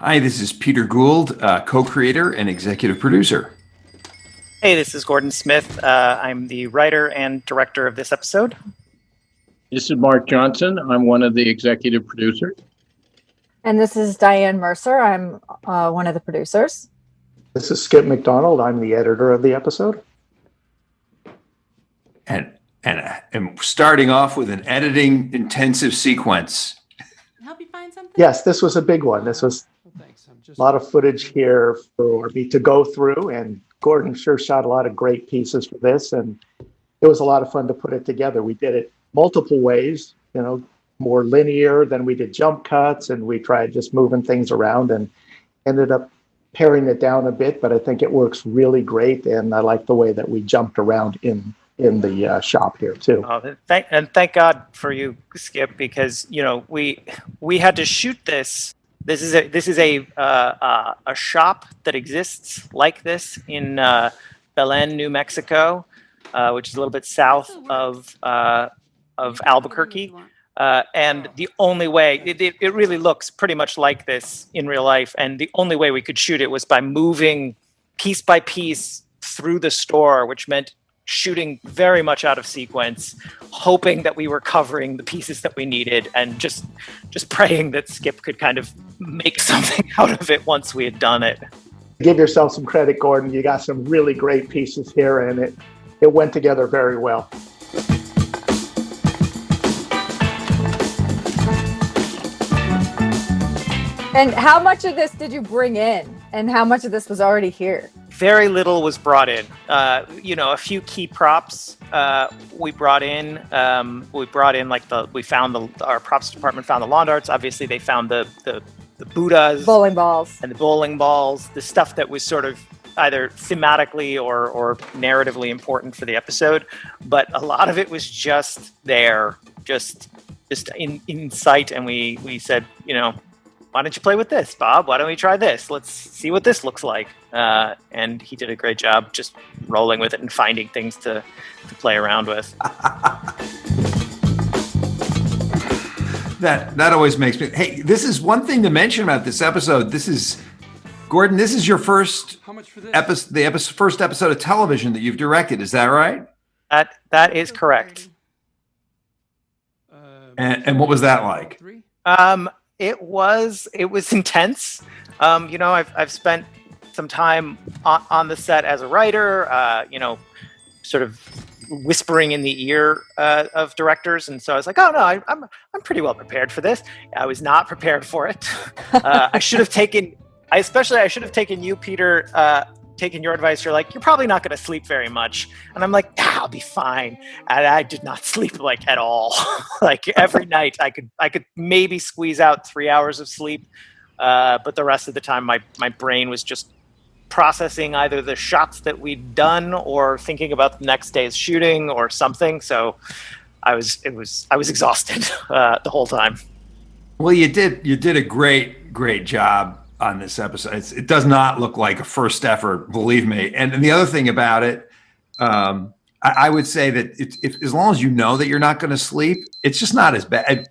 Hi, this is Peter Gould, co-creator and executive producer. Hey, this is Gordon Smith. I'm the writer and director of this episode. This is Mark Johnson. I'm one of the executive producers. And this is Diane Mercer. I'm one of the producers. This is Skip Macdonald. I'm the editor of the episode. And starting off with an editing intensive sequence. Help you find something? Yes, this was a big one. This was a lot of footage here for me to go through, and Gordon sure shot a lot of great pieces for this, and it was a lot of fun to put it together. We did it multiple ways, more linear than we did jump cuts, and we tried just moving things around and ended up paring it down a bit, but I think it works really great, and I like the way that we jumped around in the shop here too. Thank God for you, Skip, because we had to shoot this. This is a shop that exists like this in Belen, New Mexico, which is a little bit south of Albuquerque. And the only way it really looks pretty much like this in real life, and the only way we could shoot it was by moving piece by piece through the store, which meant shooting very much out of sequence, hoping that we were covering the pieces that we needed, and just praying that Skip could kind of make something out of it once we had done it. Give yourself some credit, Gordon. You got some really great pieces here, and it went together very well. And how much of this did you bring in? And how much of this was already here? Very little was brought in. A few key props we brought in. Our props department found the lawn darts. Obviously, they found the Buddhas, bowling balls, and the bowling balls. The stuff that was sort of either thematically or narratively important for the episode. But a lot of it was just there, just in sight. And we said, why don't you play with this, Bob? Why don't we try this? Let's see what this looks like. And he did a great job just rolling with it and finding things to play around with. That always makes me. Hey, this is one thing to mention about this episode. This is Gordon. This is your first first episode of television that you've directed. Is that right? That is correct. And what was that like? It was intense. I've spent some time on the set as a writer, sort of whispering in the ear of directors, and so I was like, "Oh no, I'm pretty well prepared for this." I was not prepared for it. I should have taken you, Peter. Taking your advice, you're like, you're probably not going to sleep very much, and I'm like, I'll be fine. And I did not sleep at all. Every night, I could maybe squeeze out 3 hours of sleep, but the rest of the time, my brain was just processing either the shots that we'd done or thinking about the next day's shooting or something. So I was exhausted the whole time. Well, you did a great job on this episode. It does not look like a first effort, believe me. And the other thing about it, I would say that if as long as you know that you're not going to sleep, it's just not as bad.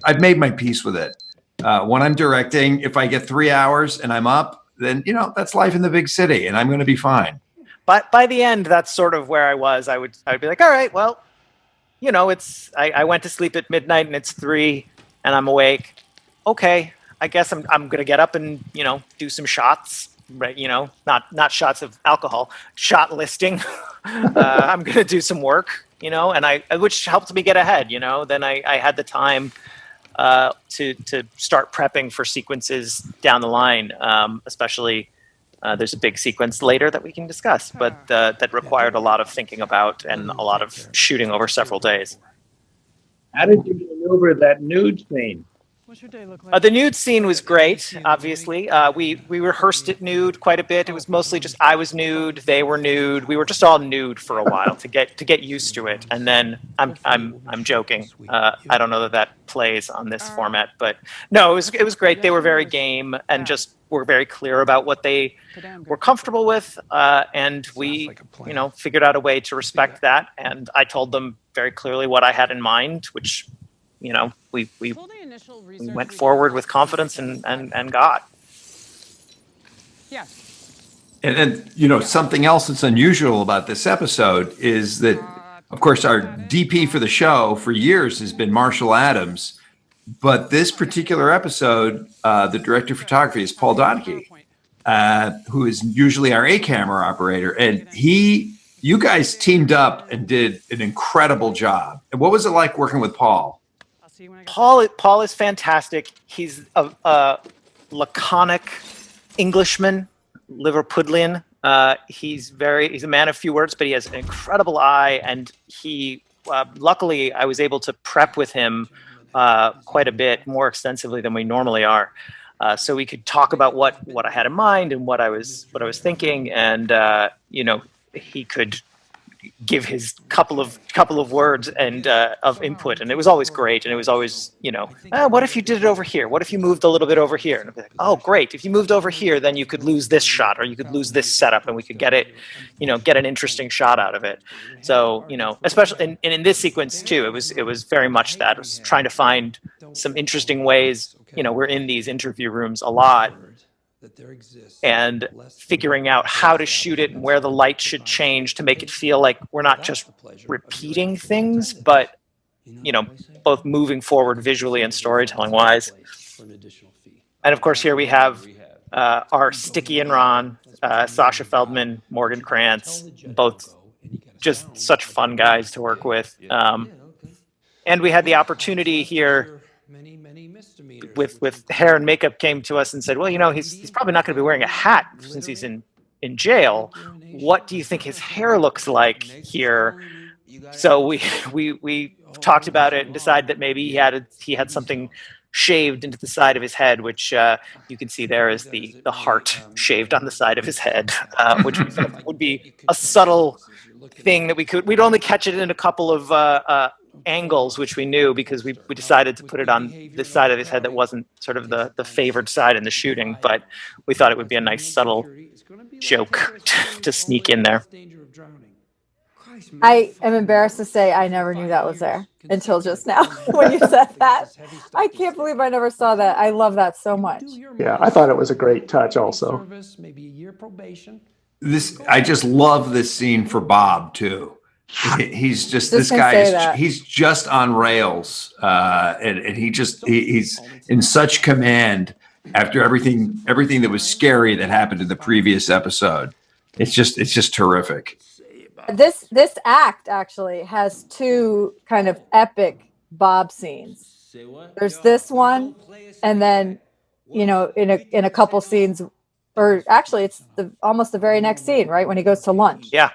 I've made my peace with it. When I'm directing, if I get 3 hours and I'm up, then that's life in the big city, and I'm going to be fine. But by the end, that's sort of where I was. I would be like, all right, well, I went to sleep at midnight and it's 3 and I'm awake. Okay. I guess I'm going to get up and, do some shots, right? Not shots of alcohol, shot listing. I'm going to do some work, and which helped me get ahead, then I had the time to start prepping for sequences down the line. Especially there's a big sequence later that we can discuss, but that required a lot of thinking about and a lot of shooting over several days. How did you maneuver that nude scene? What's your day look like? The nude scene was great, obviously. We rehearsed it nude quite a bit. It was mostly just I was nude, they were nude. We were just all nude for a while to get used to it. And then I'm joking. I don't know that plays on this format, but no, it was great. They were very game and just were very clear about what they were comfortable with, and we figured out a way to respect that. And I told them very clearly what I had in mind, which we went forward with confidence and got. And then, something else that's unusual about this episode is that, of course, our DP for the show for years has been Marshall Adams. But this particular episode, the director of photography is Paul Donahue, who is usually our A-camera operator. And you guys teamed up and did an incredible job. And what was it like working with Paul? Paul is fantastic. He's a laconic Englishman, Liverpudlian. He's a man of few words, but he has an incredible eye. And luckily, I was able to prep with him quite a bit more extensively than we normally are. So we could talk about what I had in mind and what I was thinking, and he could give his couple of words and of input, and it was always great. And it was always, what if you did it over here? What if you moved a little bit over here? And I'd be like, oh, great! If you moved over here, then you could lose this shot, or you could lose this setup, and we could get an interesting shot out of it. So, especially in this sequence too, it was very much that. It was trying to find some interesting ways. We're in these interview rooms a lot, and figuring out how to shoot it and where the light should change to make it feel like we're not just repeating things, but both moving forward visually and storytelling wise. And of course, here we have our Sticky and Ron, Sasha Feldman, Morgan Krantz, both just such fun guys to work with. And we had the opportunity here with hair and makeup came to us and said, well, he's probably not going to be wearing a hat since he's in jail. What do you think his hair looks like here? So we talked about it and decided that maybe he had something shaved into the side of his head, which you can see there is the heart shaved on the side of his head, which we felt would be a subtle thing that we'd only catch it in a couple of angles, which we knew, because we decided to put it on this side of his head that wasn't sort of the favored side in the shooting, but we thought it would be a nice subtle joke to sneak in there. I am embarrassed to say I never knew that was there until just now when you said that. I can't believe I never saw that. I love that so much. Yeah, I thought it was a great touch also. I just love this scene for Bob too. He's just this guy. He's just on rails, and he's in such command after everything that was scary that happened in the previous episode. It's just terrific. This act actually has two kind of epic Bob scenes. There's this one, and then in a couple scenes, or actually it's almost the very next scene, right when he goes to lunch. Yeah.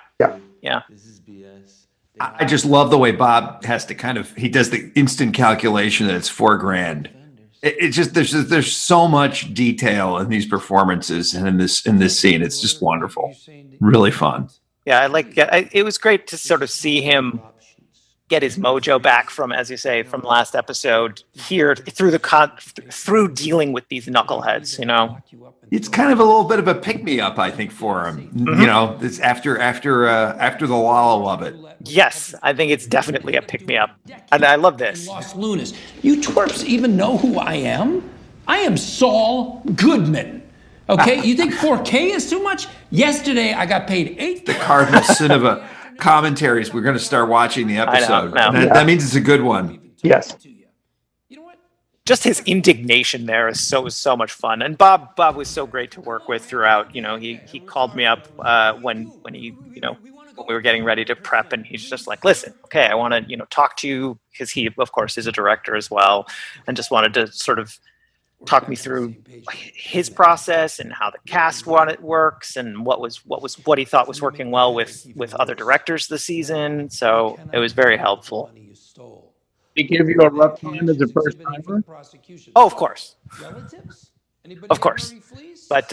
I just love the way Bob has to he does the instant calculation that it's $4,000. It's just there's so much detail in these performances and in this scene. It's just wonderful, really fun. Yeah, it was great to sort of see him get his mojo back from, as you say, from last episode here through dealing with these knuckleheads. It's kind of a little bit of a pick me up, I think, for him. Mm-hmm. It's after the wallow of it. Yes, I think it's definitely a pick me up, and I love this. Lost Lunas. You twerps even know who I am? I am Saul Goodman. Okay, you think 4K is too much? Yesterday I got paid $8. The Cardinal Sin of a Commentaries. We're going to start watching the episode. I know. That means it's a good one. Yes. Just his indignation there is so much fun, and Bob was so great to work with throughout. He called me up when he when we were getting ready to prep, and he's just like, listen, okay, I want to talk to you, because he of course is a director as well, and just wanted to sort of talk me through his process and how the cast works, and what he thought was working well with other directors this season. So it was very helpful. He give you a rough time as a first timer? Oh, of course, but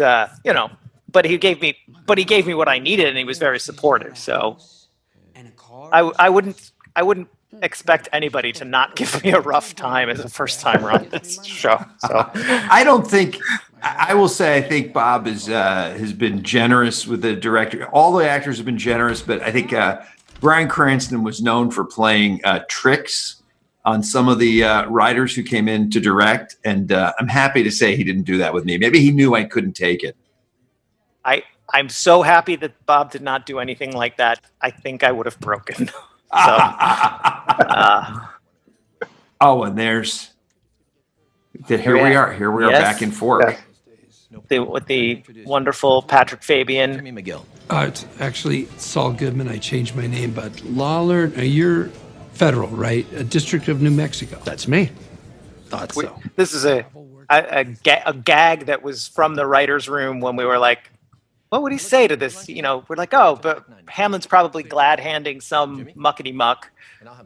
but he gave me what I needed, and he was very supportive. So I wouldn't expect anybody to not give me a rough time as a first timer on this show. So I will say I think Bob has been generous with the director. All the actors have been generous, but I think Bryan Cranston was known for playing tricks on some of the writers who came in to direct, and I'm happy to say he didn't do that with me. Maybe he knew I couldn't take it. I'm so happy that Bob did not do anything like that. I think I would have broken. Oh, and here we are. Here we are Yes. back in Fork. With the wonderful Patrick Fabian. It's actually Saul Goodman. I changed my name, but Lawler, you're federal, right? A District of New Mexico. That's me. Thought so. This is a gag that was from the writer's room when we were like, what would he say to this? You know, we're like, oh, but Hamlin's probably glad handing some muckety muck.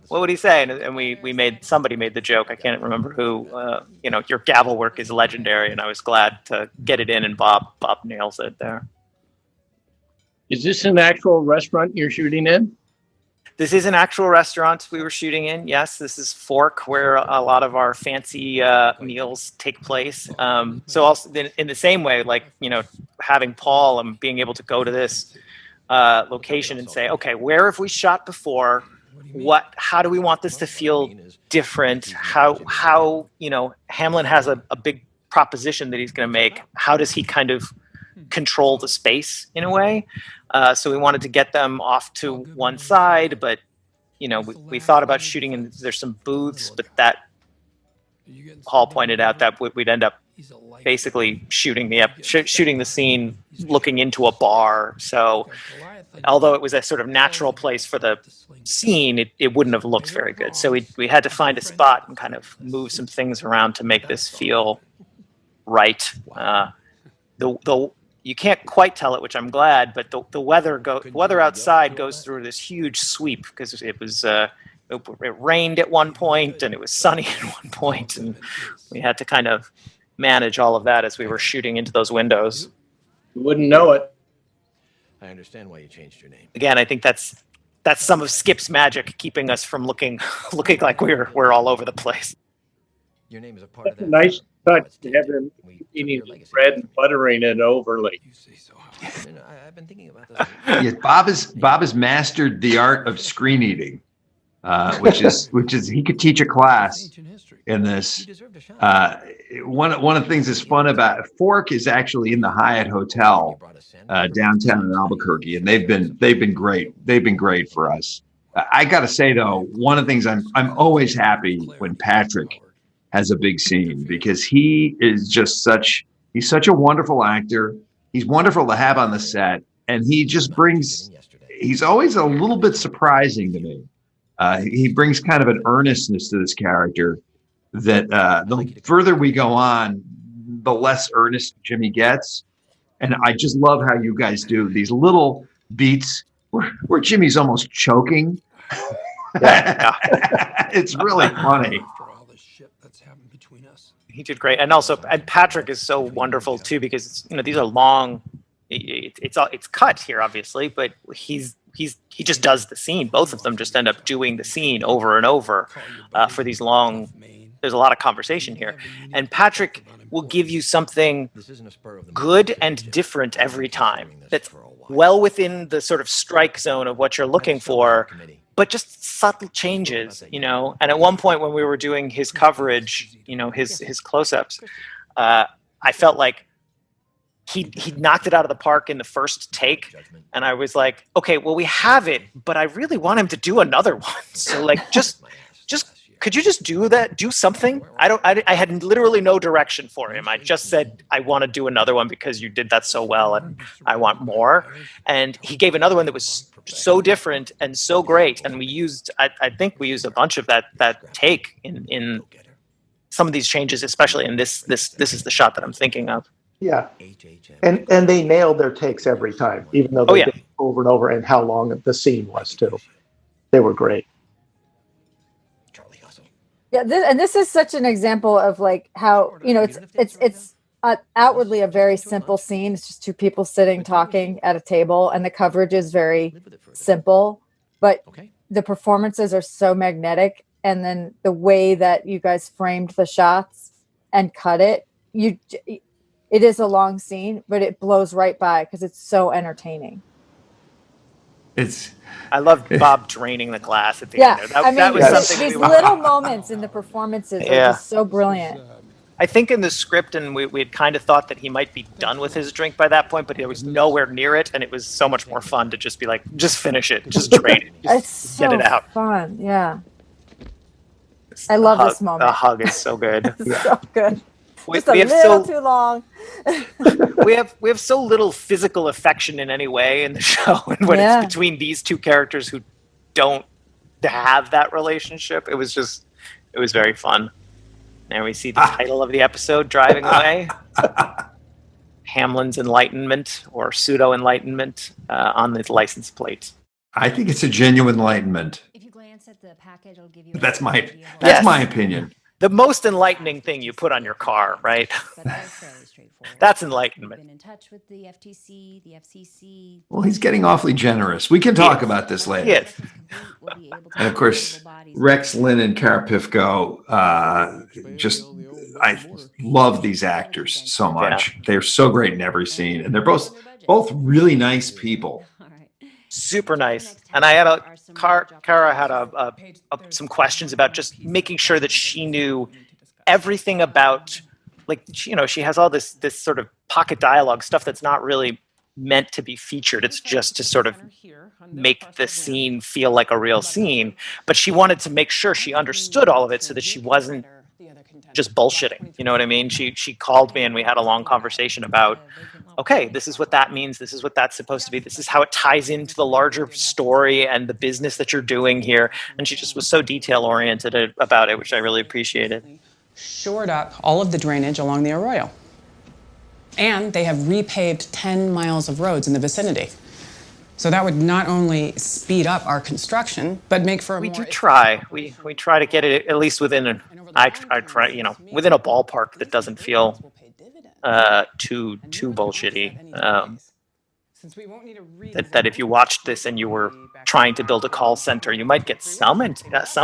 What would he say? And somebody made the joke. I can't remember who. Your gavel work is legendary, and I was glad to get it in. And Bob nails it there. Is this an actual restaurant you're shooting in? This is an actual restaurant we were shooting in. Yes, this is Fork, where a lot of our fancy meals take place. So also in the same way, like, having Paul and being able to go to this location and say, okay, where have we shot before? How do we want this to feel different? How Hamlin has a big proposition that he's going to make. How does he kind of control the space in a way? So we wanted to get them off to one side, but we thought about shooting in. There's some booths, but that Paul pointed out that we'd end up basically shooting the scene looking into a bar. So although it was a sort of natural place for the scene, it wouldn't have looked very good. So we had to find a spot and kind of move some things around to make this feel right. You can't quite tell it, which I'm glad, but the weather outside goes through this huge sweep because it was it rained at one point and it was sunny at one point, and we had to kind of manage all of that as we were shooting into those windows. You wouldn't know it. I understand why you changed your name. Again, I think that's some of Skip's magic, keeping us from looking like we're all over the place. Your name is a part of that. Nice touch to have him eating bread and buttering it overly. I've been thinking about this. Yeah, Bob has mastered the art of screen eating, which is he could teach a class in this. One of the things that's fun about Fork is actually in the Hyatt Hotel downtown in Albuquerque, and they've been great. They've been great for us. I got to say though, one of the things I'm always happy when Patrick has a big scene, because he is just he's such a wonderful actor. He's wonderful to have on the set, and he just he's always a little bit surprising to me. He brings kind of an earnestness to this character that the further we go on, the less earnest Jimmy gets. And I just love how you guys do these little beats where Jimmy's almost choking. It's really funny. He did great, and Patrick is so wonderful too, because these are long. It's cut here, obviously, but he just does the scene. Both of them just end up doing the scene over and over for these long. There's a lot of conversation here, and Patrick will give you something good and different every time. That's well within the sort of strike zone of what you're looking for, but just subtle changes, And at one point when we were doing his coverage, his close-ups, I felt like he knocked it out of the park in the first take, and I was like, okay, well, we have it, but I really want him to do another one. So just could you just do that? Do something? I had literally no direction for him. I just said, I want to do another one because you did that so well and I want more. And he gave another one that was so different and so great. And I think we used a bunch of that take in some of these changes, especially in this is the shot that I'm thinking of. Yeah. And they nailed their takes every time, even though they did it over and over, and how long the scene was too. They were great. Yeah, this is such an example of like how it's outwardly a very simple scene. It's just two people sitting talking at a table, and the coverage is very simple, but the performances are so magnetic, and then the way that you guys framed the shots and cut it, it is a long scene, but it blows right by because it's so entertaining. I loved Bob draining the glass at the end. That was something. These little moments in the performances are just so brilliant. I think in the script, and we had kind of thought that he might be done with his drink by that point, but he was nowhere near it, and it was so much more fun to just be like, just finish it, just drain it, It's get so it out. fun. Yeah. I love this moment. The hug is so good. It's so good. We Just a have little too long. we have so little physical affection in any way in the show, and when Yeah. it's between these two characters who don't have that relationship, it was very fun. There we see the title of the episode, Driving Away. Hamlin's Enlightenment, or Pseudo-Enlightenment, on the license plate. I think it's a genuine enlightenment. If you glance at the package, it'll give you That's my Yes. opinion. The most enlightening thing you put on your car, right? That's enlightenment. Been in touch with the FTC, the FCC. Well, he's getting awfully generous. We can talk about this later. Yes. And of course, Rex, Lynn, and Karapivko, I love these actors so much. They're so great in every scene, and they're both really nice people. Super nice. And I had Kara had some questions about just making sure that she knew everything about, like, she has all this sort of pocket dialogue stuff that's not really meant to be featured. It's just to sort of make the scene feel like a real scene. But she wanted to make sure she understood all of it so that she wasn't just bullshitting. You know what I mean? She called me and we had a long conversation about, okay, this is what that means. This is what that's supposed to be. This is how it ties into the larger story and the business that you're doing here. And she just was so detail oriented about it, which I really appreciated. Shored up all of the drainage along the arroyo. And they have repaved 10 miles of roads in the vicinity. So that would not only speed up our construction, but make for a We more... do try. We try to get it at least within I try, within a ballpark that doesn't feel too bullshitty. That if you watched this and you were trying to build a call center, you might get some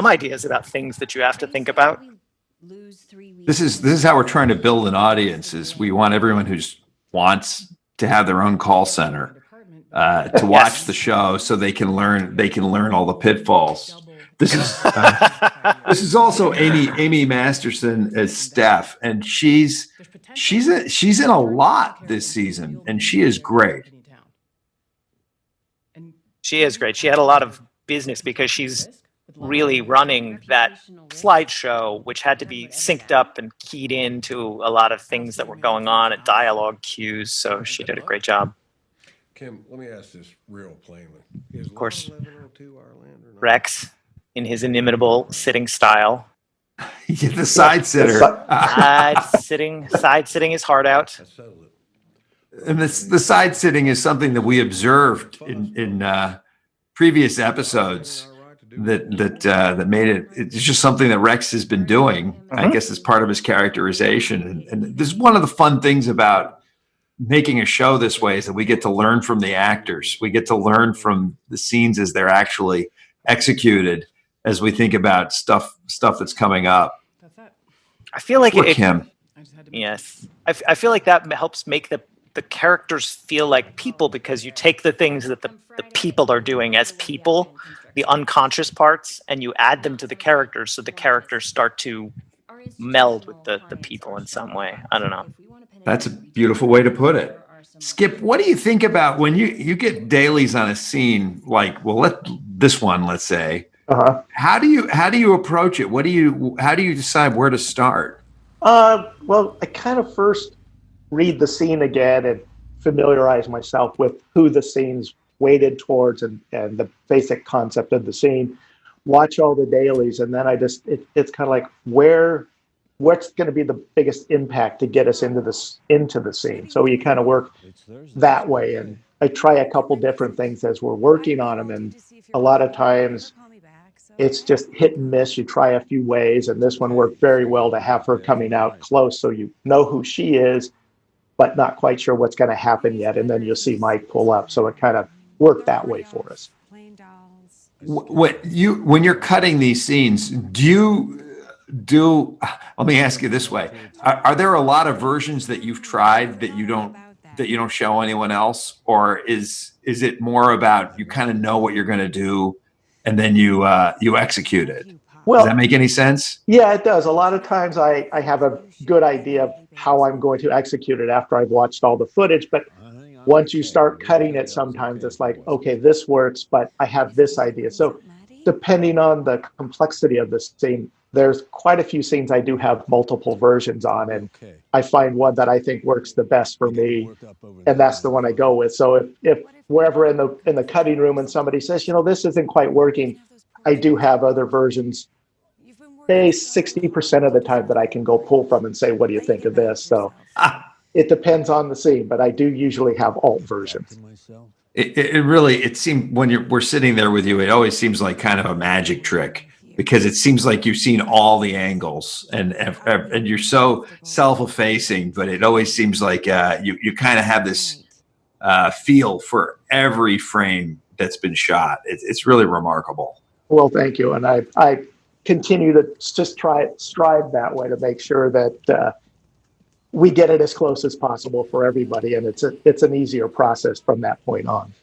ideas about things that you have to think about. This is how we're trying to build an audience. Is we want everyone who wants to have their own call center to watch the show, so they can learn all the pitfalls. This is also Amy Masterson as Steph, and she's in a lot this season, and she is great. She is great. She had a lot of business because she's really running that slideshow, which had to be synced up and keyed into a lot of things that were going on and dialogue cues. So she did a great job. Kim, let me ask this real plainly. Of course, Rex, in his inimitable sitting style. The side sitter. Side sitting his heart out. And the side sitting is something that we observed in previous episodes that made it. It's just something that Rex has been doing, I guess, as part of his characterization. And this is one of the fun things about making a show this way, is that we get to learn from the actors. We get to learn from the scenes as they're actually executed, as we think about stuff that's coming up. I feel like Kim. Yes, I feel like that helps make the characters feel like people, because you take the things that the people are doing as people, the unconscious parts, and you add them to the characters, so the characters start to meld with the people in some way. I don't know. That's a beautiful way to put it. Skip, what do you think about when you get dailies on a scene, like, let's say, how do you approach it? How do you decide where to start? Well, I kind of first read the scene again and familiarize myself with who the scene's weighted towards and the basic concept of the scene. Watch all the dailies, and then it's kind of like what's going to be the biggest impact to get us into the scene. So you kind of work that way, and I try a couple different things as we're working on them, and a lot of times it's just hit and miss. You try a few ways, and this one worked very well to have her coming out close, so you know who she is, but not quite sure what's going to happen yet, and then you'll see Mike pull up. So it kind of worked that way for us. When you're cutting these scenes, let me ask you this way: are there a lot of versions that you've tried that you don't show anyone else, or is it more about you kind of know what you're going to do and then you execute it? Well, Does that make any sense? Yeah, it does. A lot of times I have a good idea of how I'm going to execute it after I've watched all the footage. But once you start cutting it, sometimes it's like, okay, this works, but I have this idea. So depending on the complexity of the scene, there's quite a few scenes I do have multiple versions on, and I find one that I think works the best for me, and that's the one I go with. So if wherever in the cutting room and somebody says, this isn't quite working, I do have other versions, say 60% of the time, that I can go pull from and say, what do you think of this? So it depends on the scene, but I do usually have alt versions. It seemed when we're sitting there with you, it always seems like kind of a magic trick, because it seems like you've seen all the angles and you're so self-effacing, but it always seems like you kind of have this feel for every frame that's been shot. It's really remarkable. Well, thank you. And I continue to just strive that way to make sure that we get it as close as possible for everybody. And it's an easier process from that point on.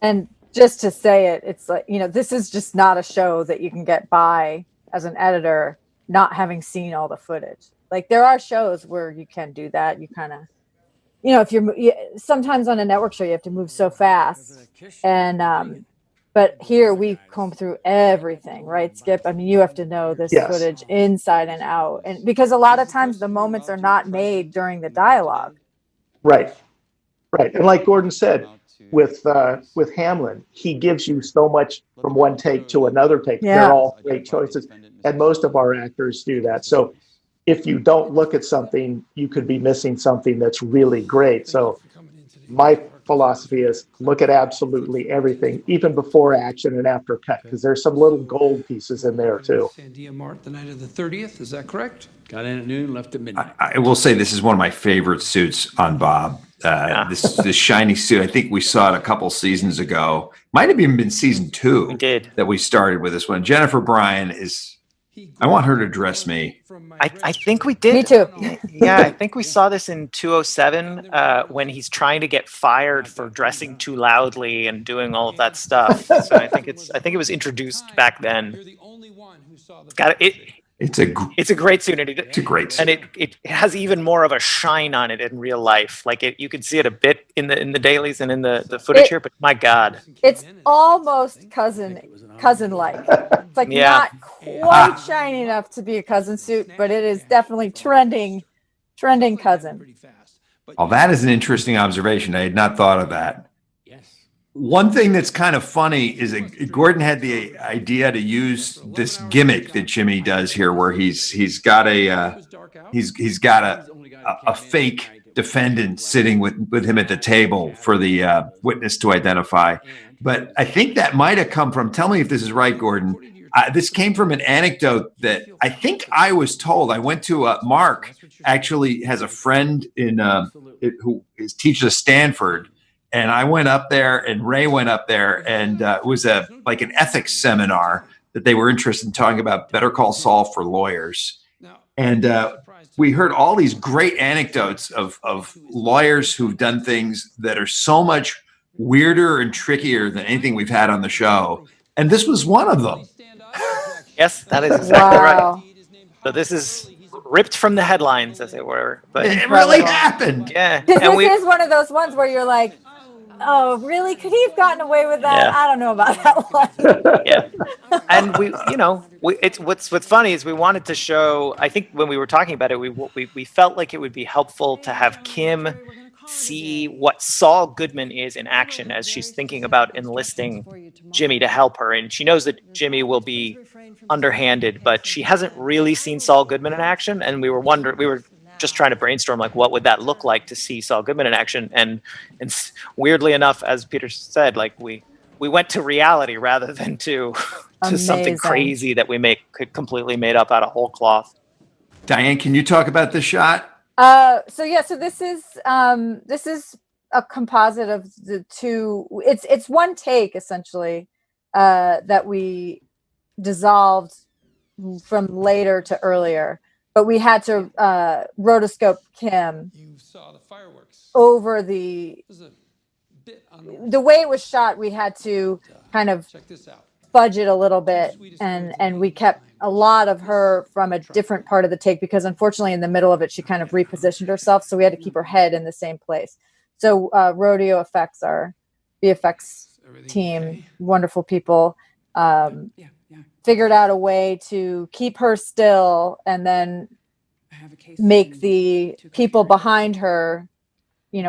And just to say it, it's like, this is just not a show that you can get by as an editor, not having seen all the footage. Like, there are shows where you can do that. You kind of, if sometimes on a network show, you have to move so fast. And, but here we comb through everything, right, Skip? I mean, you have to know this footage inside and out. And because a lot of times the moments are not made during the dialogue. Right. And like Gordon said, with Hamlin, he gives you so much from one take to another take. Yeah. They're all great choices. And most of our actors do that. So if you don't look at something, you could be missing something that's really great. So my philosophy is look at absolutely everything, even before action and after cut, because there's some little gold pieces in there too. Sandia Mart the night of the 30th, is that correct? Got in at noon, left at midnight. I will say this is one of my favorite suits on Bob. This shiny suit. I think we saw it a couple seasons ago. Might have even been season 2. We did. That we started with this one. Jennifer Bryan is. I want her to dress me. I think we did. Me too. Yeah, I think we saw this in 207 when he's trying to get fired for dressing too loudly and doing all of that stuff. So I think it was introduced back then. It's a great suit. It's a great suit. And it has even more of a shine on it in real life. Like you can see it a bit in the dailies and in the footage here, but my God. It's almost cousin-like. It's like not quite shiny enough to be a cousin suit, but it is definitely trending cousin. Oh, that is an interesting observation. I had not thought of that. One thing that's kind of funny is that Gordon had the idea to use this gimmick that Jimmy does here, where he's got a fake defendant sitting with him at the table for the witness to identify. But I think that might have come from. Tell me if this is right, Gordon. This came from an anecdote that I think I was told. I went to Mark. Actually, has a friend who teaches at Stanford. And I went up there, and Ray went up there, and it was like an ethics seminar that they were interested in talking about Better Call Saul for lawyers. And we heard all these great anecdotes of lawyers who've done things that are so much weirder and trickier than anything we've had on the show. And this was one of them. Yes, that is exactly right. So this is ripped from the headlines, as it were. But it really happened. Yeah. This is one of those ones where you're like, oh, really? Could he have gotten away with that? Yeah. I don't know about that one. Yeah. And what's funny is we wanted to show, I think when we were talking about it, we felt like it would be helpful to have Kim see what Saul Goodman is in action as she's thinking about enlisting Jimmy to help her. And she knows that Jimmy will be underhanded, but she hasn't really seen Saul Goodman in action. And we were just trying to brainstorm, like, what would that look like to see Saul Goodman in action? And weirdly enough, as Peter said, like we went to reality rather than to something crazy that we completely made up out of whole cloth. Diane, can you talk about the shot? So this is a composite of the two. It's one take essentially that we dissolved from later to earlier. But we had to rotoscope Kim over the way it was shot. We had to kind of budget a little bit, and we kept a lot of her from a different part of the take, because unfortunately in the middle of it she kind of repositioned herself, so we had to keep her head in the same place. So Rodeo Effects, our VFX team, wonderful people, figured out a way to keep her still and then make the people behind her,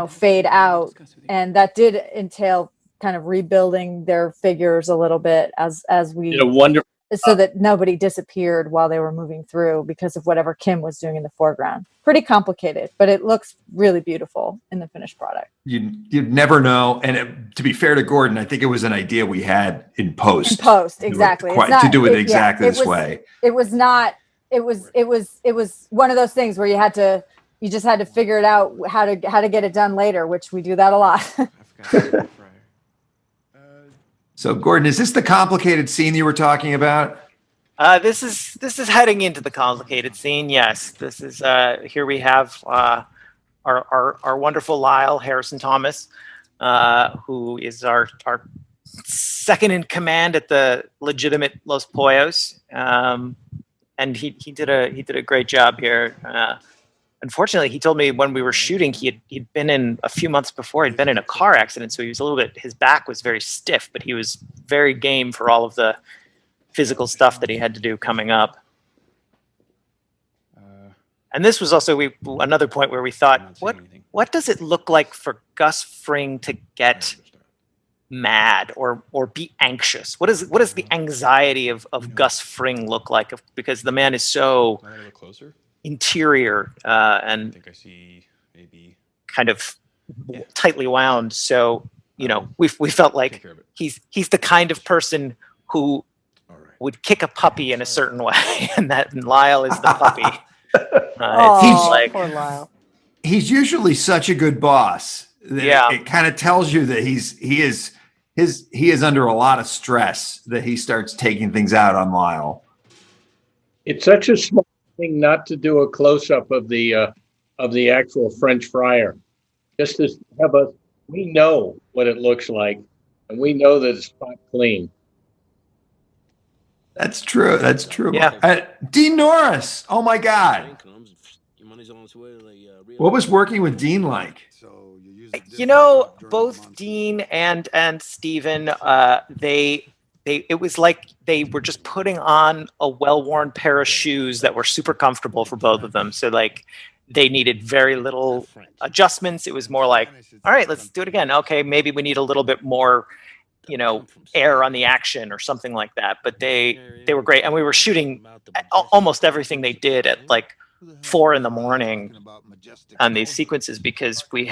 fade out, and that did entail kind of rebuilding their figures a little bit as we did a wonderful so that nobody disappeared while they were moving through because of whatever Kim was doing in the foreground. Pretty complicated, but it looks really beautiful in the finished product. You'd never know. And to be fair to Gordon, I think it was an idea we had in post. Exactly. To do it exactly this way. It was not. It was one of those things where you just had to figure it out how to get it done later, which we do that a lot. So Gordon, is this the complicated scene you were talking about? This is heading into the complicated scene. Yes, this is here we have our wonderful Lyle Harrison Thomas, who is our second in command at the legitimate Los Pollos, and he did a great job here. Unfortunately, he told me when we were shooting, he'd been in a few months before, he'd been in a car accident. So he was his back was very stiff, but he was very game for all of the physical stuff that he had to do coming up. And this was also another point where we thought, what does it look like for Gus Fring to get mad or be anxious? What is the anxiety of Gus Fring look like? Because the man is so interior and I think I see maybe kind of tightly wound. So we felt like he's the kind of person who would kick a puppy in a certain way, and Lyle is the puppy. Poor Lyle. He's usually such a good boss. Yeah, it kind of tells you that he is under a lot of stress that he starts taking things out on Lyle. It's such a small thing not to do a close-up of the actual French fryer. Just to have we know what it looks like, and we know that it's spot clean. That's true. Yeah. Dean Norris. Oh my God. What was working with Dean like? Both Dean and Steven, it was like they were just putting on a well-worn pair of shoes that were super comfortable for both of them. So they needed very little adjustments. It was more like, all right, let's do it again. Okay, maybe we need a little bit more, air on the action or something like that. But they were great. And we were shooting almost everything they did at 4 a.m. on these sequences, because we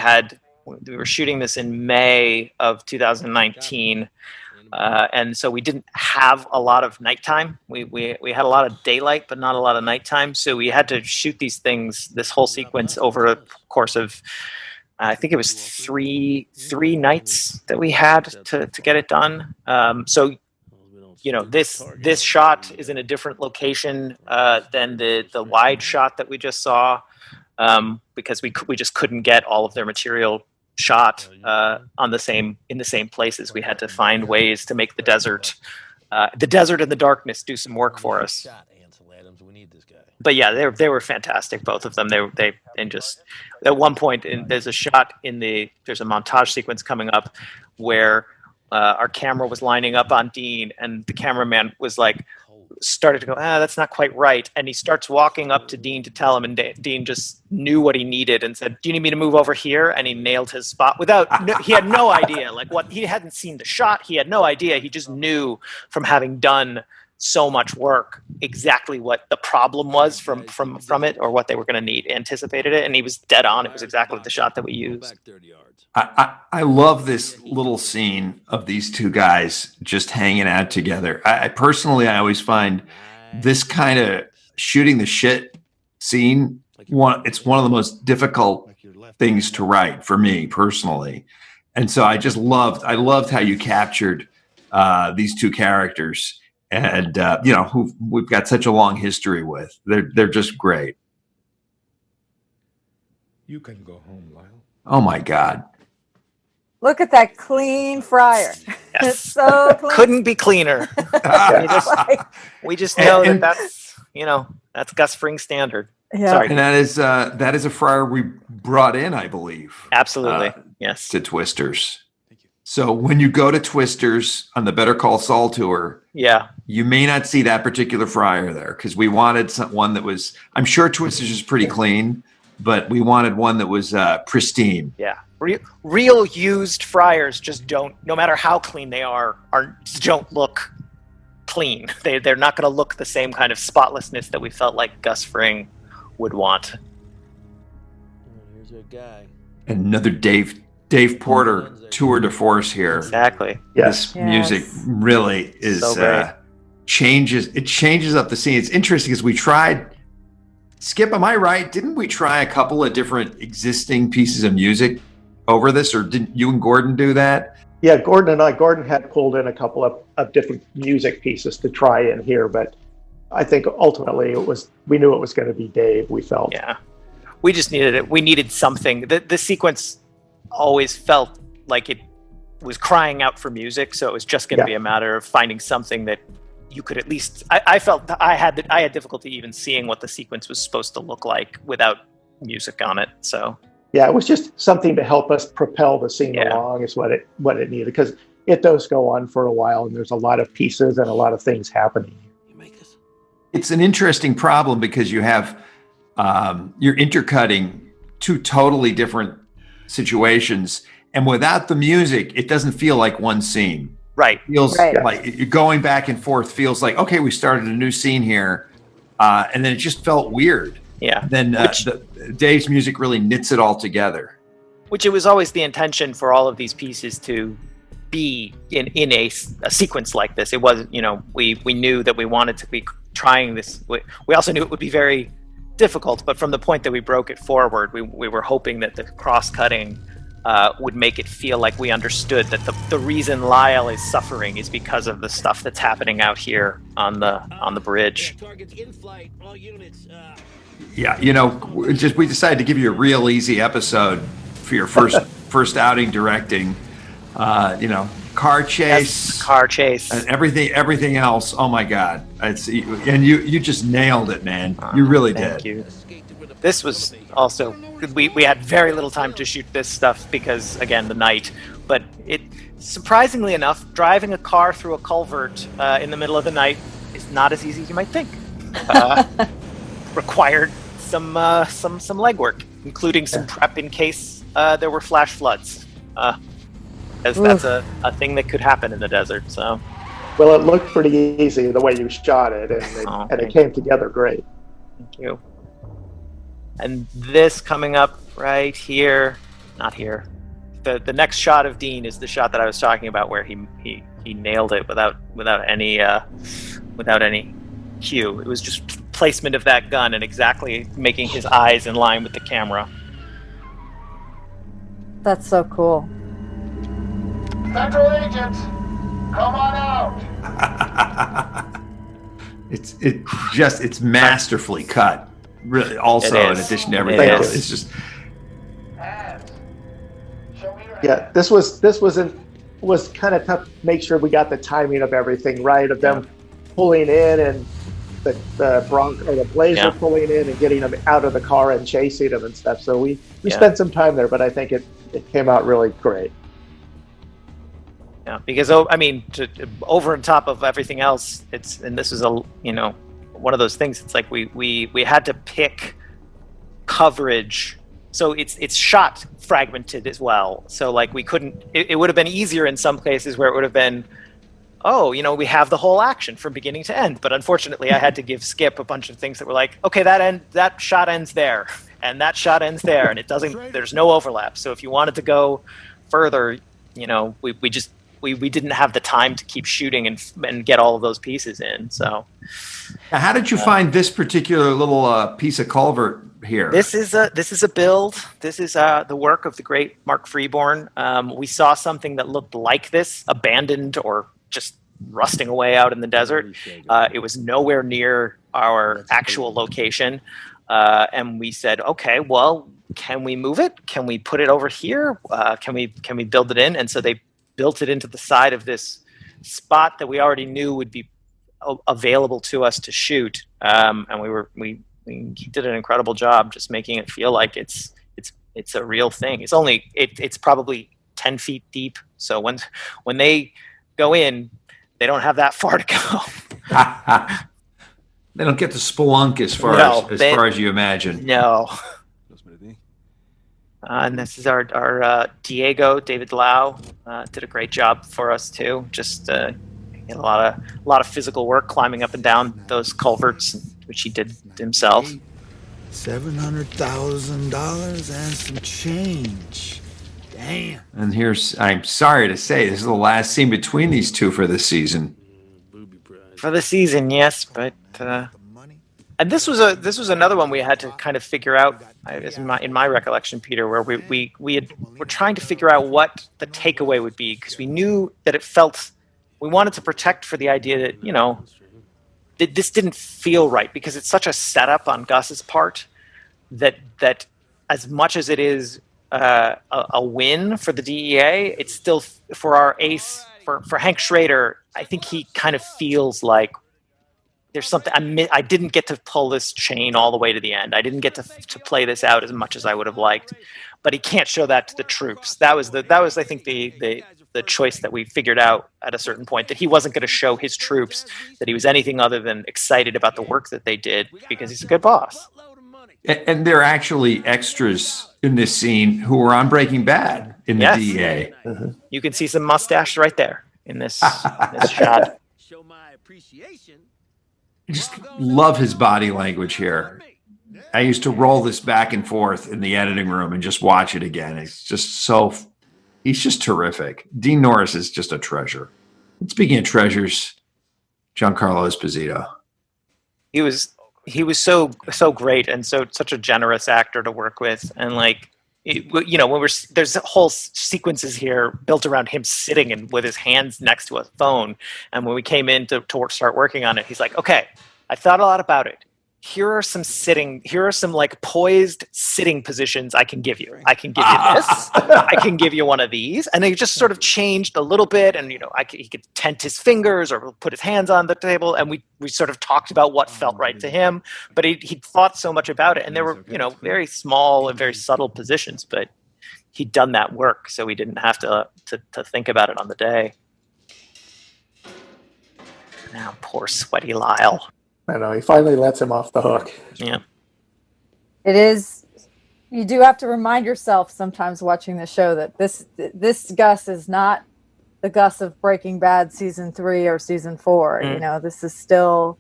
were shooting this in May of 2019. And so we didn't have a lot of nighttime. We had a lot of daylight, but not a lot of nighttime. So we had to shoot this whole sequence over a course of, I think it was three nights that we had to get it done. So this shot is in a different location than the wide shot that we just saw, because we just couldn't get all of their material shot in the same places. We had to find ways to make the desert and the darkness do some work for us. But yeah, they were fantastic, both of them. They just at one point there's a shot there's a montage sequence coming up where our camera was lining up on Dean, and the cameraman was started to go, that's not quite right. And he starts walking up to Dean to tell him, and Dean just knew what he needed and said, do you need me to move over here? And he nailed his spot he had no idea, he hadn't seen the shot. He had no idea. He just knew from having done so much work exactly what the problem was from it, or what they were going to need, anticipated it. And he was dead on. It was exactly the shot that we used. I love this little scene of these two guys just hanging out together. I personally always find this kind of shooting the shit scene, it's one of the most difficult things to write for me personally. And so I loved how you captured these two characters, and who we've got such a long history with. They're just great. You can go home, Lyle. Oh my God. Look at that clean fryer. Yes. It's so clean. Couldn't be cleaner. we just know And- that's that's Gus Fring standard. Yeah. Sorry. And that is a fryer we brought in, I believe. Absolutely. Yes. To Twisters. So when you go to Twisters on the Better Call Saul tour, Yeah. you may not see that particular fryer there because we wanted one that was, I'm sure Twisters is pretty clean, but we wanted one that was pristine. Yeah. Real used fryers just don't, no matter how clean they are don't look clean. They're not going to look the same kind of spotlessness that we felt like Gus Fring would want. Here's our guy. Another Dave Porter tour de force here. Exactly. This music really is So great. changes up the scene. It's interesting because we tried, Skip, am I right? Didn't we try a couple of different existing pieces of music over this, or didn't you and Gordon do that? Yeah, Gordon had pulled in a couple of different music pieces to try in here, but I think ultimately we knew it was going to be Dave, we felt. Yeah. We just needed it. We needed something. The sequence always felt like it was crying out for music, so it was just going to be a matter of finding something that you could at least. I felt that I had difficulty even seeing what the sequence was supposed to look like without music on it. So yeah, it was just something to help us propel the scene along is what it needed, because it does go on for a while and there's a lot of pieces and a lot of things happening. It's an interesting problem because you have you're intercutting two totally different situations, and without the music, it doesn't feel like one scene. Right. It feels like you're going back and forth. Feels like, okay, we started a new scene here, and then it just felt weird. Yeah. Then Dave's music really knits it all together. Which it was always the intention for all of these pieces to be in a sequence like this. It wasn't, we knew that we wanted to be trying this. We also knew it would be very difficult, but from the point that we broke it forward, we were hoping that the cross-cutting would make it feel like we understood that the reason Lyle is suffering is because of the stuff that's happening out here on the bridge. Targets in flight. All units. Yeah, we decided to give you a real easy episode for your first outing directing. Car chase, and everything else. Oh my God, you just nailed it, man. You really did. Thank you. This was also, we had very little time to shoot this stuff because, again, the night. But it, surprisingly enough, driving a car through a culvert in the middle of the night is not as easy as you might think. Required some legwork, including some prep in case there were flash floods. As that's a thing that could happen in the desert. So, well, it looked pretty easy the way you shot it, and it came together great. Thank you. And this coming up right here, not here. The next shot of Dean is the shot that I was talking about, where he nailed it without any cue. It was just placement of that gun and exactly making his eyes in line with the camera. That's so cool. Federal agents, come on out. It's masterfully cut. Really, also in addition to everything else, it's just. Yeah, this was kind of tough to make sure we got the timing of everything right, of them pulling in and the Bronco or the Blazer pulling in and getting them out of the car and chasing them and stuff. So we spent some time there, but I think it came out really great. Yeah, because over and top of everything else, this is one of those things. It's like we had to pick coverage, so it's shot fragmented as well. So like we couldn't. It would have been easier in some places where it would have been, we have the whole action from beginning to end. But unfortunately, I had to give Skip a bunch of things that were like, okay, that shot ends there, and that shot ends there, and it doesn't. There's no overlap. So if you wanted to go further, we didn't have the time to keep shooting and get all of those pieces in. So, now, how did you find this particular little piece of culvert here? This is a build. This is the work of the great Mark Freeborn. We saw something that looked like this, abandoned or just rusting away out in the desert. It was nowhere near our actual location. And we said, okay, well, can we move it? Can we put it over here? Can we build it in? And so they built it into the side of this spot that we already knew would be available to us to shoot. And he did an incredible job just making it feel like it's a real thing. It's probably 10 feet deep. So when they go in, they don't have that far to go. They don't get to spelunk as far as you imagine. No. And this is our David Lau did a great job for us too. Just a lot of physical work climbing up and down those culverts, which he did himself. $700,000 and some change. Damn. And I'm sorry to say, this is the last scene between these two for the season. For the season, yes, but and this was another one we had to kind of figure out. In my recollection, Peter, where we were trying to figure out what the takeaway would be, because we knew that we wanted to protect for the idea that that this didn't feel right, because it's such a setup on Gus's part that as much as it is a win for the DEA, it's still for our ace for Hank Schrader. I think he kind of feels like there's something I didn't get to pull this chain all the way to the end. I didn't get to play this out as much as I would have liked, but he can't show that to the troops. That was I think the choice that we figured out at a certain point, that he wasn't going to show his troops that he was anything other than excited about the work that they did, because he's a good boss. And there are actually extras in this scene who were on Breaking Bad in the DEA. Mm-hmm. You can see some mustache right there in this shot. Show my appreciation. I just love his body language here. I used to roll this back and forth in the editing room and just watch it again. It's just he's just terrific. Dean Norris is just a treasure. And speaking of treasures, Giancarlo Esposito. He was so great and such a generous actor to work with, and when there's whole sequences here built around him sitting and with his hands next to a phone, and when we came in to start working on it, he's like, okay, I thought a lot about it. Here are some poised sitting positions I can give you. I can give you this. I can give you one of these. And he just sort of changed a little bit. And, he could tent his fingers or put his hands on the table. And we sort of talked about what felt right to him. But he thought so much about it. And there were, very small and very subtle positions. But he'd done that work, so we didn't have to think about it on the day. Now, poor sweaty Lyle. I know, he finally lets him off the hook. Yeah. It is, you do have to remind yourself sometimes watching the show that this Gus is not the Gus of Breaking Bad season 3 or season 4. Mm. This is still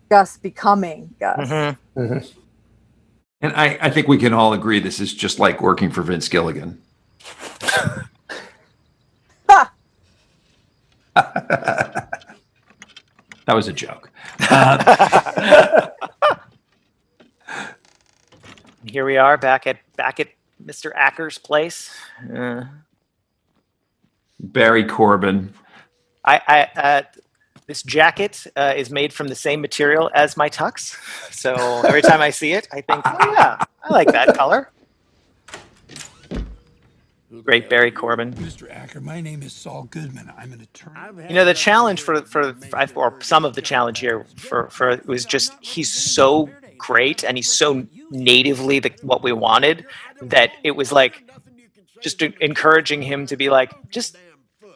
Gus becoming Gus. Mm-hmm. Mm-hmm. And I think we can all agree this is just like working for Vince Gilligan. That was a joke. Here we are back at Mr. Acker's place. Barry Corbin. This jacket is made from the same material as my tux, so every time I see it, I think, oh yeah, I like that color. Great Barry Corbin. Mr. Acker, my name is Saul Goodman. I'm an attorney. The challenge or some of the challenge here for was just, he's so great and he's so natively what we wanted, that it was like just encouraging him to be like, just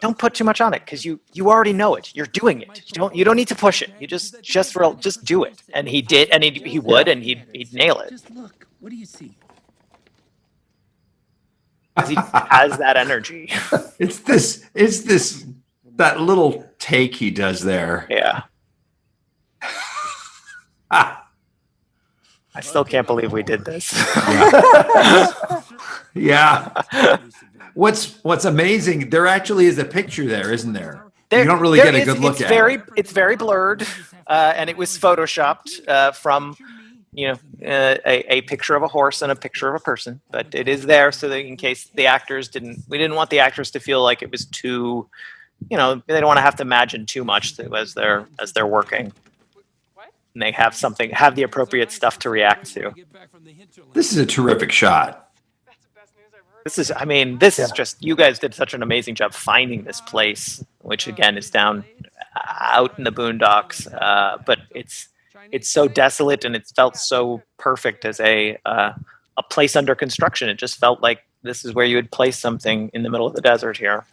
don't put too much on it, because you already know it. You're doing it. You don't need to push it. You just do it. And he did, and he would, and he'd nail it. Just look. What do you see? He has that energy. It's that little take he does there. Yeah. I still can't believe we did this. Yeah. What's amazing, there actually is a picture there, isn't there? You don't really get a good look at it. It's very blurred, and it was photoshopped from a picture of a horse and a picture of a person, but it is there so that in case we didn't want the actors to feel like it was too, they don't want to have to imagine too much as they're working. and they have the appropriate stuff to react to. This is a terrific shot. This is just, you guys did such an amazing job finding this place, which again is down out in the boondocks. But it's so desolate, and it felt so perfect as a place under construction. It just felt like this is where you would place something in the middle of the desert here.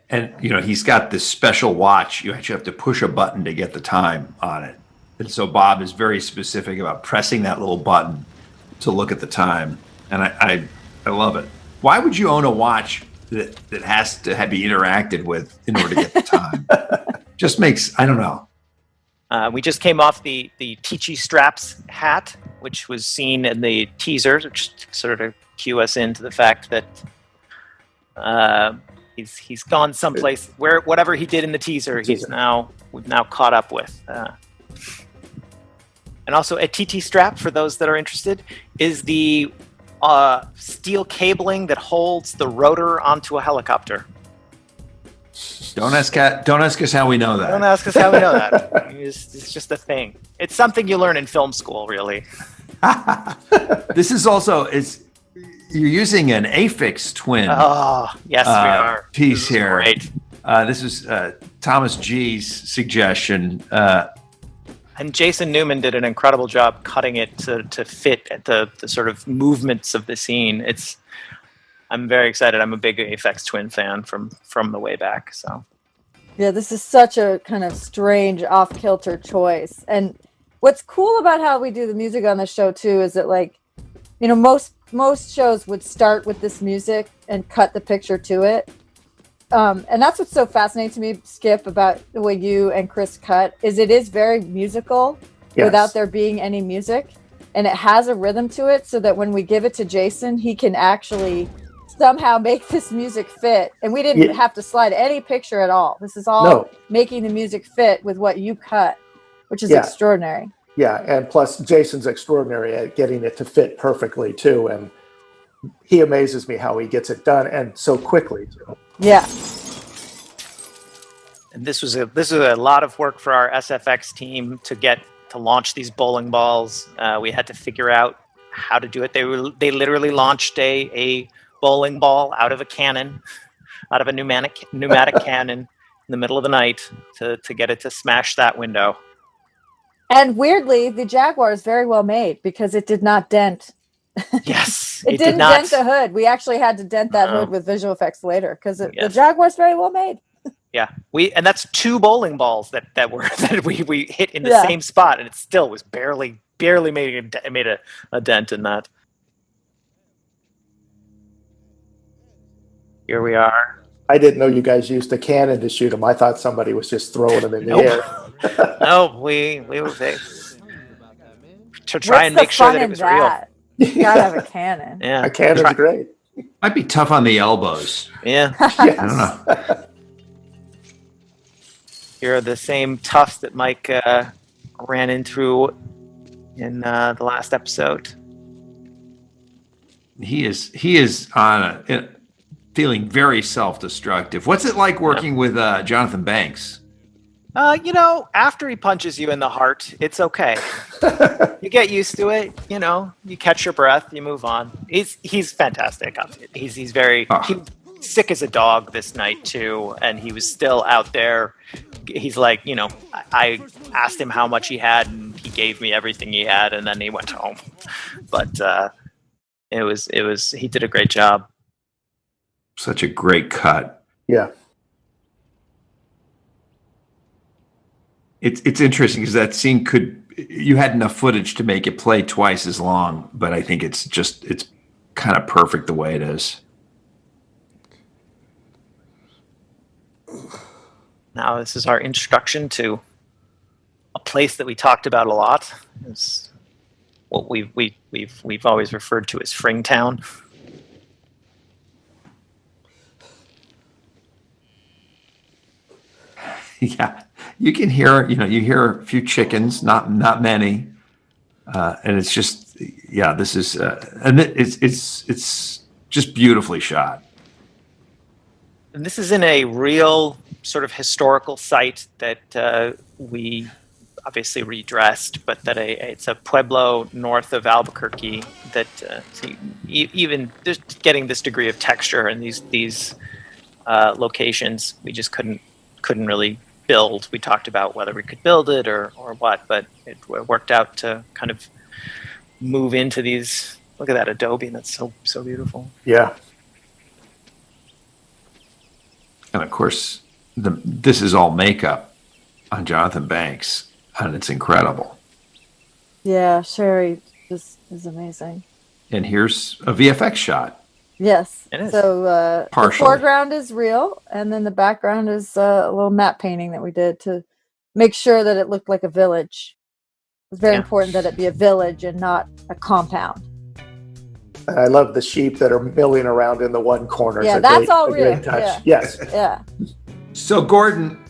And he's got this special watch. You actually have to push a button to get the time on it. And so Bob is very specific about pressing that little button to look at the time. And I love it. Why would you own a watch that has to be interacted with in order to get the time? Just makes, I don't know. We just came off the Teachy Straps hat, which was seen in the teaser, which sort of cue us into the fact that he's gone someplace where whatever he did in the teaser, we've now caught up with. And also a TT strap, for those that are interested, is the steel cabling that holds the rotor onto a helicopter. Don't ask us how we know that. Don't ask us how we know that. It's just a thing. It's something you learn in film school, really. This is also you're using an affix twin. Oh, yes, we are. Piece here. Great. This is Thomas G's suggestion. And Jason Newman did an incredible job cutting it to fit at the sort of movements of the scene. I'm very excited. I'm a big Aphex Twin fan from the way back. So, yeah, this is such a kind of strange, off-kilter choice. And what's cool about how we do the music on the show too is that, like, most shows would start with this music and cut the picture to it. And that's what's so fascinating to me, Skip, about the way you and Chris cut, is it is very musical without there being any music. And it has a rhythm to it so that when we give it to Jason, he can actually somehow make this music fit. And we didn't have to slide any picture at all. This is all making the music fit with what you cut, which is extraordinary. Yeah, and plus Jason's extraordinary at getting it to fit perfectly too. And he amazes me how he gets it done and so quickly too. Yeah. And this was a lot of work for our SFX team to launch these bowling balls. We had to figure out how to do it. They literally launched a bowling ball out of a cannon, out of a pneumatic cannon in the middle of the night to get it to smash that window. And weirdly, the Jaguar is very well made because it did not dent. Yes, it didn't dent the hood. We actually had to dent that hood with visual effects later because the Jaguar's very well made. Yeah, and that's two bowling balls that we hit in the same spot, and it still was barely made a dent in that. Here we are. I didn't know you guys used a cannon to shoot them. I thought somebody was just throwing them in the air. No, we were to try and make sure that it was real. You gotta have a cannon. Yeah, a cannon's great. Might be tough on the elbows. Yeah. I don't know. Here are the same toughs that Mike ran into in the last episode. He is on feeling very self-destructive. What's it like working with Jonathan Banks? After he punches you in the heart, it's okay. You get used to it. You catch your breath, you move on. He's fantastic. He's very sick as a dog this night too, and he was still out there. He's like, I asked him how much he had, and he gave me everything he had, and then he went home. But he did a great job. Such a great cut. Yeah. It's interesting because that scene you had enough footage to make it play twice as long, but I think it's kind of perfect the way it is. Now this is our introduction to a place that we talked about a lot. It's what we've always referred to as Fringtown. Yeah, you can hear, you hear a few chickens, not many, and it's just, this is, and it's just beautifully shot. And this is in a real sort of historical site that we obviously redressed, but that it's a pueblo north of Albuquerque that even just getting this degree of texture and these locations, we just couldn't really build. We talked about whether we could build it or what, but it worked out to kind of move into these. Look at that adobe, that's so beautiful. Yeah. And of course, this is all makeup on Jonathan Banks, and it's incredible. Yeah, Sherry is amazing. And here's a VFX shot. Yes. It is. So the Partially. foreground is real, and then the background is a little matte painting that we did to make sure that it looked like a village. It was very important that it be a village and not a compound. And I love the sheep that are milling around in the one corner. Yeah, It's a that's great- all a real. great touch. Yeah. Yes. Yeah. So Gordon,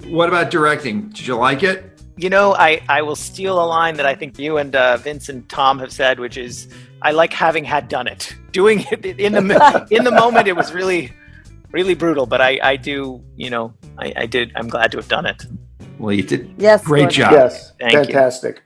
what about directing? Did you like it? You know, I will steal a line that I think you and Vince and Tom have said, which is, I like having had done it. Doing it in the moment, it was really, really brutal. But I do, you know, I did. I'm glad to have done it. Well, you did. Yes. Great Gordon. job. Yes. Thank you. Fantastic.